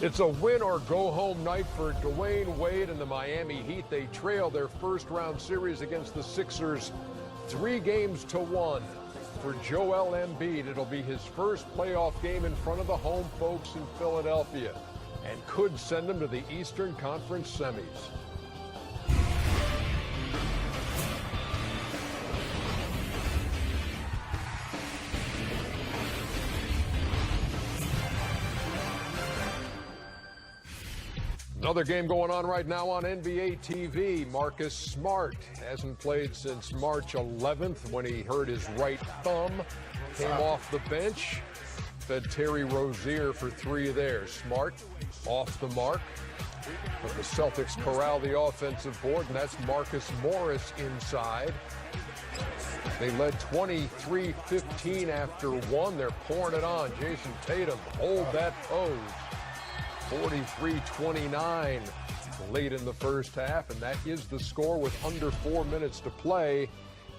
It's a win or go home night for Dwayne Wade and the Miami Heat. They trail their first round series against the Sixers 3-1. For Joel Embiid, it'll be his first playoff game in front of the home folks in Philadelphia and could send him to the Eastern Conference semis. Another game going on right now on NBA TV. Marcus Smart hasn't played since March 11th when he hurt his right thumb. Came off the bench. Fed Terry Rozier for 3 there. Smart off the mark. But the Celtics corral the offensive board, and that's Marcus Morris inside. They led 23-15 after 1. They're pouring it on. Jason Tatum, hold that pose. 43-29 late in the first half, and that is the score with under 4 minutes to play,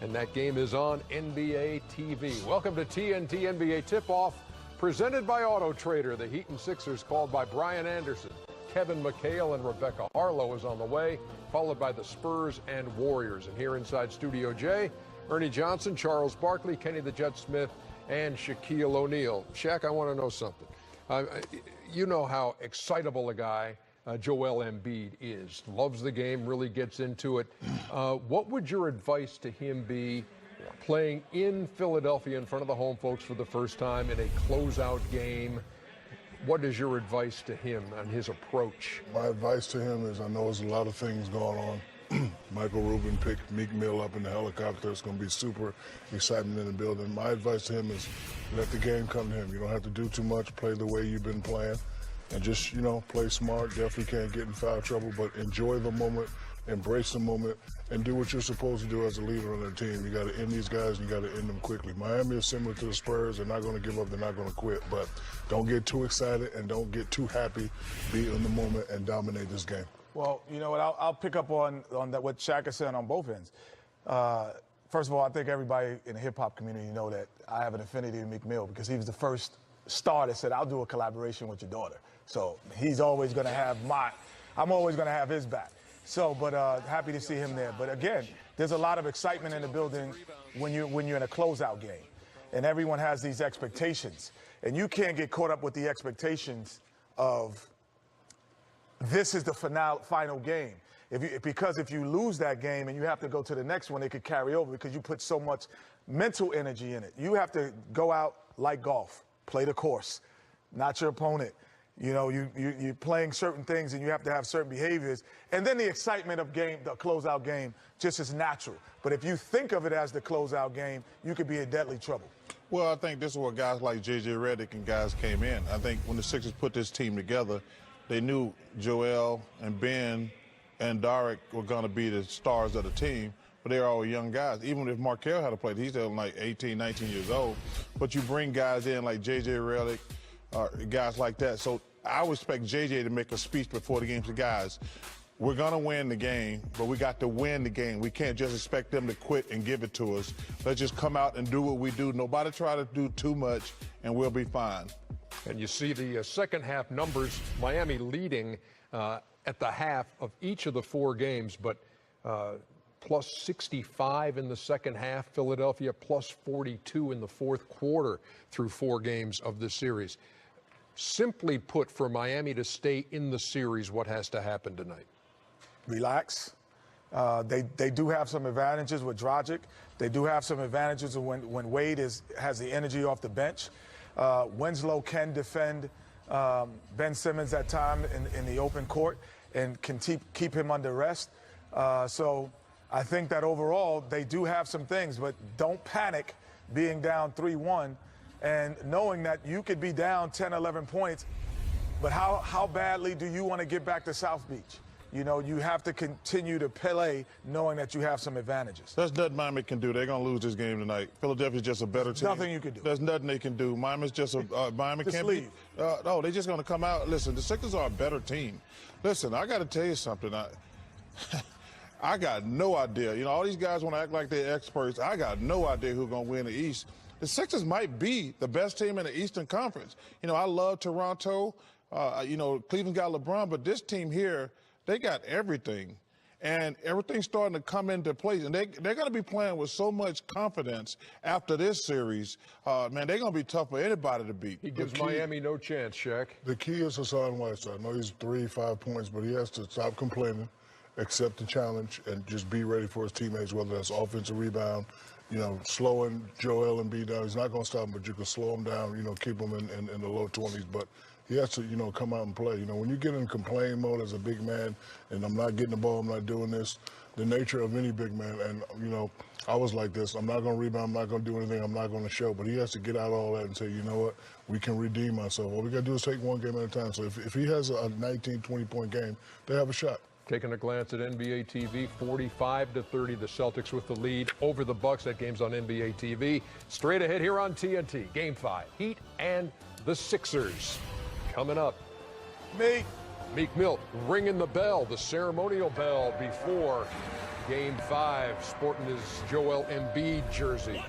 and that game is on NBA TV. Welcome to TNT NBA Tip-Off, presented by Auto Trader. The Heat and Sixers called by Brian Anderson. Kevin McHale and Rebecca Harlow is on the way, followed by the Spurs and Warriors. And here inside Studio J, Ernie Johnson, Charles Barkley, Kenny the Jet Smith, and Shaquille O'Neal. Shaq, I want to know something. You know how excitable a guy Joel Embiid is. Loves the game, really gets into it. What would your advice to him be playing in Philadelphia in front of the home folks for the first time in a closeout game? What is your advice to him on his approach? My advice to him is, I know there's a lot of things going on. Michael Rubin picked Meek Mill up in the helicopter. It's going to be super excitement in the building. My advice to him is let the game come to him. You don't have to do too much. Play the way you've been playing. And just, play smart. Definitely can't get in foul trouble, but enjoy the moment, embrace the moment, and do what you're supposed to do as a leader on their team. You got to end these guys, and you got to end them quickly. Miami is similar to the Spurs. They're not going to give up. They're not going to quit. But don't get too excited and don't get too happy. Be in the moment and dominate this game. Well, you know what? I'll pick up on that what Shaq is saying on both ends. First of all, I think everybody in the hip-hop community know that I have an affinity to Meek Mill because he was the first star that said, I'll do a collaboration with your daughter. So he's always going to have I'm always going to have his back. So, but happy to see him there. But again, there's a lot of excitement in the building when you're in a closeout game. And everyone has these expectations. And you can't get caught up with the expectations of this is the final game. Because if you lose that game and you have to go to the next one, it could carry over because you put so much mental energy in it. You have to go out like golf, play the course, not your opponent. You're playing certain things and you have to have certain behaviors. And then the excitement of the closeout game, just is natural. But if you think of it as the closeout game, you could be in deadly trouble. Well, I think this is where guys like J.J. Redick and guys came in. I think when the Sixers put this team together, they knew Joel and Ben and Derek were going to be the stars of the team, but they're all young guys. Even if Markelle had played, he's still like 18, 19 years old. But you bring guys in like J.J. Redick, guys like that. So I would expect J.J. to make a speech before the game to guys. We're going to win the game, but we got to win the game. We can't just expect them to quit and give it to us. Let's just come out and do what we do. Nobody try to do too much, and we'll be fine. And you see the second half numbers, Miami leading at the half of each of the 4 games, but plus 65 in the second half. Philadelphia plus 42 in the fourth quarter through 4 games of the series. Simply put, for Miami to stay in the series, what has to happen tonight? Relax. They do have some advantages with Dragic. They do have some advantages when Wade has the energy off the bench. Winslow can defend Ben Simmons at time in the open court and can keep him under rest. So I think that overall they do have some things, but don't panic being down 3-1 and knowing that you could be down 10, 11 points, but how badly do you want to get back to South Beach? You have to continue to play knowing that you have some advantages. There's nothing Miami can do. They're going to lose this game tonight. Philadelphia's just a better team. Nothing you can do. There's nothing they can do. Miami's just Miami just can't leave. No, they're just going to come out. Listen, the Sixers are a better team. Listen, I got to tell you something. I got no idea. All these guys want to act like they're experts. I got no idea who's going to win the East. The Sixers might be the best team in the Eastern Conference. I love Toronto. You know, Cleveland got LeBron, but this team here, they got everything. And everything's starting to come into place. And they're going to be playing with so much confidence after this series. Man, they're going to be tough for anybody to beat. He gives Miami no chance, Shaq. The key is Hassan Whiteside. I know he's 3-5 points, but he has to stop complaining, accept the challenge, and just be ready for his teammates, whether that's offensive rebound, you know, slowing Joel Embiid down. He's not going to stop him, but you can slow him down, you know, keep him in the low 20s. But he has to, you know, come out and play. You know, when you get in complain mode as a big man, and I'm not getting the ball, I'm not doing this, the nature of any big man, and, you know, I was like this. I'm not going to rebound. I'm not going to do anything. I'm not going to show. But he has to get out of all that and say, you know what, we can redeem ourselves. All we got to do is take one game at a time. So if he has a 19, 20-point game, they have a shot. Taking a glance at NBA TV, 45-30, the Celtics with the lead over the Bucks. That game's on NBA TV. Straight ahead here on TNT, Game 5, Heat and the Sixers. Coming up, Meek Mill ringing the bell, the ceremonial bell before Game 5, sporting his Joel Embiid jersey.